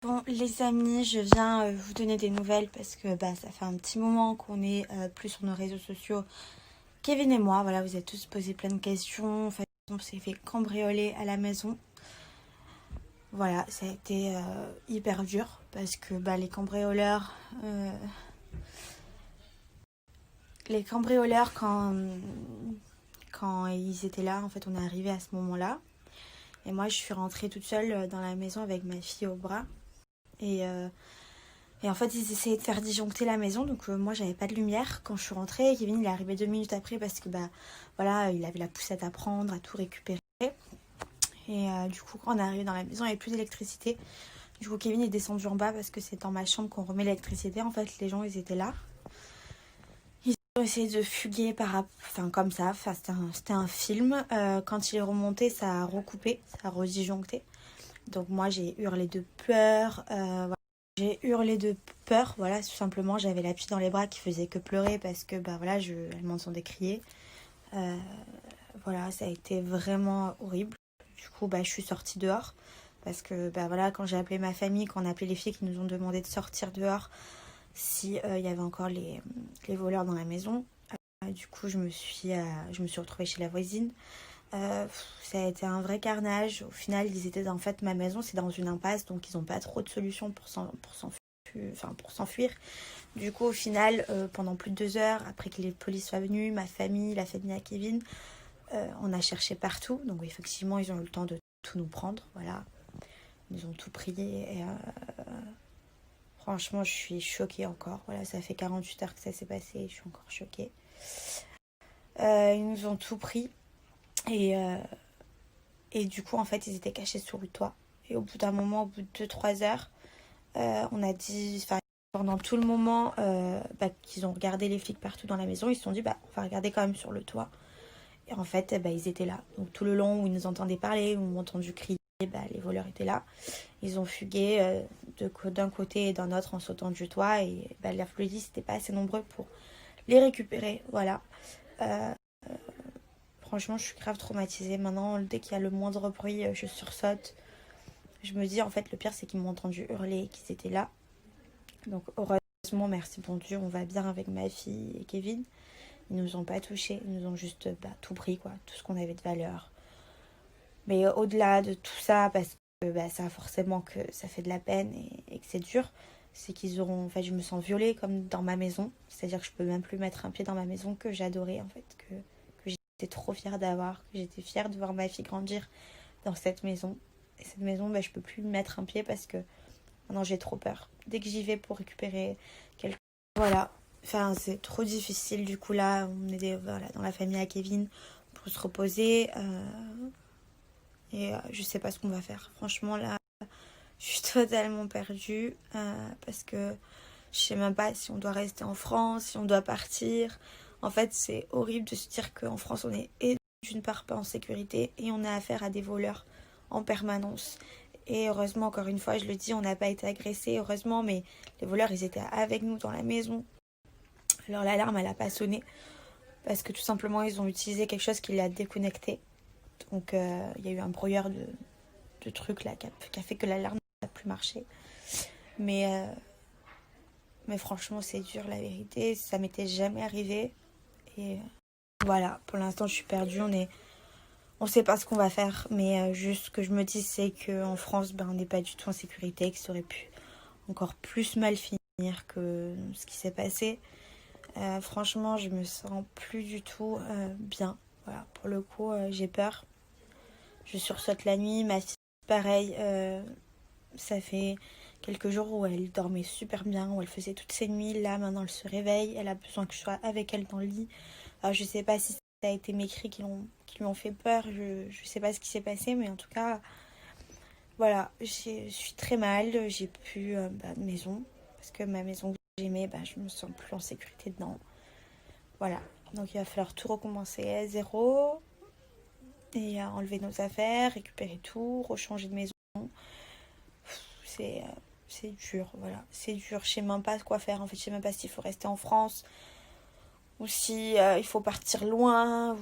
Bon les amis, je viens vous donner des nouvelles parce que ça fait un petit moment qu'on est plus sur nos réseaux sociaux, Kevin et moi. Voilà, vous avez tous posé plein de questions. En fait, on s'est fait cambrioler à la maison. Voilà, ça a été hyper dur parce que les cambrioleurs quand ils étaient là, en fait, on est arrivé à ce moment-là. Et moi, je suis rentrée toute seule dans la maison avec ma fille au bras. Et en fait, ils essayaient de faire disjoncter la maison. Donc, moi, j'avais pas de lumière quand je suis rentrée. Kevin, il est arrivé 2 minutes après parce que, voilà, il avait la poussette à prendre, à tout récupérer. Et du coup, quand on est arrivé dans la maison, il n'y avait plus d'électricité. Du coup, Kevin est descendu en bas parce que c'est dans ma chambre qu'on remet l'électricité. En fait, les gens, ils étaient là. Ils ont essayé de fuguer comme ça. Enfin, c'était un film. Quand il est remonté, ça a recoupé, ça a redisjoncté. Donc, moi, j'ai hurlé de peur. Voilà. J'ai hurlé de peur, voilà, tout simplement. J'avais la petite dans les bras qui faisait que pleurer parce que, voilà, elle m'entendait crier. Voilà, ça a été vraiment horrible. Du coup, je suis sortie dehors parce que, voilà, quand j'ai appelé ma famille, quand on a appelé les filles qui nous ont demandé de sortir dehors, si il y avait encore les voleurs dans la maison. Du coup, je me suis retrouvée chez la voisine. Ça a été un vrai carnage. Au final, ils étaient en fait, ma maison, c'est dans une impasse, donc ils n'ont pas trop de solutions pour s'enfuir. Du coup, au final, pendant plus de 2 heures, après que les polices soient venus, ma famille, la famille à Kevin, on a cherché partout. Donc effectivement, ils ont eu le temps de tout nous prendre. Voilà, ils ont tout pris. Et franchement, je suis choquée encore. Voilà, ça fait 48 heures que ça s'est passé et je suis encore choquée. Ils nous ont tout pris. Et du coup, en fait, ils étaient cachés sous le toit. Et au bout d'un moment, au bout de 2-3 heures, on a dit... Enfin, pendant tout le moment qu'ils ont regardé les flics partout dans la maison, ils se sont dit, on va regarder quand même sur le toit. Et en fait, ils étaient là. Donc tout le long où ils nous entendaient parler, où ils m'ont entendu crier, les voleurs étaient là. Ils ont fugué d'un côté et d'un autre en sautant du toit. Et la police n'était pas assez nombreux pour les récupérer. Voilà. Franchement, je suis grave traumatisée. Maintenant, dès qu'il y a le moindre bruit, je sursaute. Je me dis, en fait, le pire, c'est qu'ils m'ont entendu hurler et qu'ils étaient là. Donc, heureusement, merci bon Dieu, on va bien avec ma fille et Kevin. Ils nous ont pas touchés. Ils nous ont juste tout pris, quoi. Tout ce qu'on avait de valeur. Mais au-delà de tout ça, parce que ça forcément que ça fait de la peine et que c'est dur, c'est qu'ils auront... En fait, je me sens violée comme dans ma maison. C'est-à-dire que je peux même plus mettre un pied dans ma maison que j'adorais, en fait. Que j'étais trop fière d'avoir. Que j'étais fière de voir ma fille grandir dans cette maison. Et cette maison, je peux plus mettre un pied parce que maintenant j'ai trop peur. Dès que j'y vais pour récupérer quelque chose, voilà. Enfin, c'est trop difficile. Du coup, là, on est dans la famille à Kevin pour se reposer. Et je sais pas ce qu'on va faire. Franchement, là, je suis totalement perdue parce que je sais même pas si on doit rester en France, si on doit partir. En fait, c'est horrible de se dire qu'en France, on est d'une part pas en sécurité et on a affaire à des voleurs en permanence. Et heureusement, encore une fois, je le dis, on n'a pas été agressés, heureusement, mais les voleurs, ils étaient avec nous dans la maison. Alors l'alarme, elle n'a pas sonné parce que tout simplement, ils ont utilisé quelque chose qui l'a déconnecté. Donc, il y a eu un brouilleur de trucs là qui a fait que l'alarme n'a plus marché. Mais franchement, c'est dur, la vérité. Ça m'était jamais arrivé. Et voilà, pour l'instant, je suis perdue. On sait pas ce qu'on va faire. Mais juste ce que je me dis, c'est qu'en France, on n'est pas du tout en sécurité. Que ça aurait pu encore plus mal finir que ce qui s'est passé. Franchement, je me sens plus du tout bien. Voilà, pour le coup, j'ai peur. Je sursaute la nuit. Ma fille, pareil, ça fait quelques jours où elle dormait super bien, où elle faisait toutes ses nuits. Là, maintenant, elle se réveille. Elle a besoin que je sois avec elle dans le lit. Alors, je sais pas si ça a été mes cris qui lui ont fait peur. Je sais pas ce qui s'est passé, mais en tout cas, voilà, je suis très mal. J'ai plus de maison. Parce que ma maison que j'aimais, je me sens plus en sécurité dedans. Voilà. Donc, il va falloir tout recommencer à zéro. Et enlever nos affaires, récupérer tout, rechanger de maison. C'est dur, voilà. C'est dur. Je sais même pas quoi faire. En fait, je sais même pas s'il faut rester en France ou si il faut partir loin.